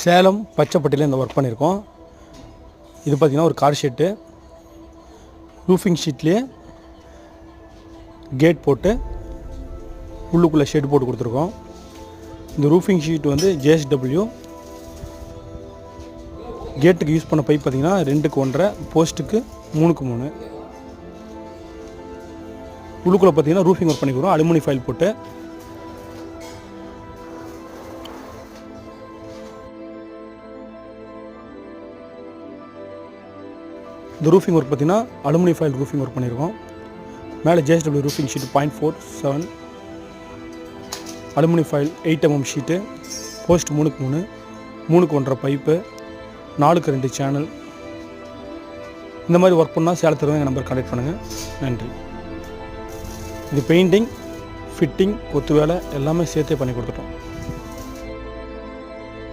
சேலம் பச்சைப்பட்டியில் இந்த ஒர்க் பண்ணியிருக்கோம். இது பார்த்திங்கன்னா ஒரு கார் ஷெட்டு. ரூஃபிங் ஷீட்லேயே கேட் போட்டு உள்ளுக்குள்ளே ஷெட் போட்டு கொடுத்துருக்கோம். இந்த ரூஃபிங் ஷீட் வந்து JSW. கேட்டுக்கு யூஸ் பண்ண பைப் பார்த்திங்கன்னா 2க்கு 1.5, போஸ்ட்டுக்கு 3க்கு 3. உள்ளுக்குள்ளே பார்த்திங்கன்னா ரூஃபிங் ஒர்க் பண்ணிக்கிறோம் அலுமினியம் ஃபைல் போட்டு. இந்த ரூஃபிங் ஒர்க் பார்த்திங்கன்னா அலுமினியம் ஃபைல் ரூஃபிங் ஒர்க் பண்ணியிருக்கோம். மேலே JSW roofing sheet 0.47, aluminium foil 8 mm sheet, post 3க்கு 3, 3க்கு 1.5 பைப்பு, 4க்கு 2 சேனல். இந்த மாதிரி ஒர்க் பண்ணால் சேலத்தில் எங்கள் நம்பர் கான்டெக்ட் பண்ணுங்கள். நன்றி. இது பெயிண்டிங், ஃபிட்டிங், கொத்து வேலை எல்லாமே சேர்த்தே பண்ணி கொடுத்துட்டோம்.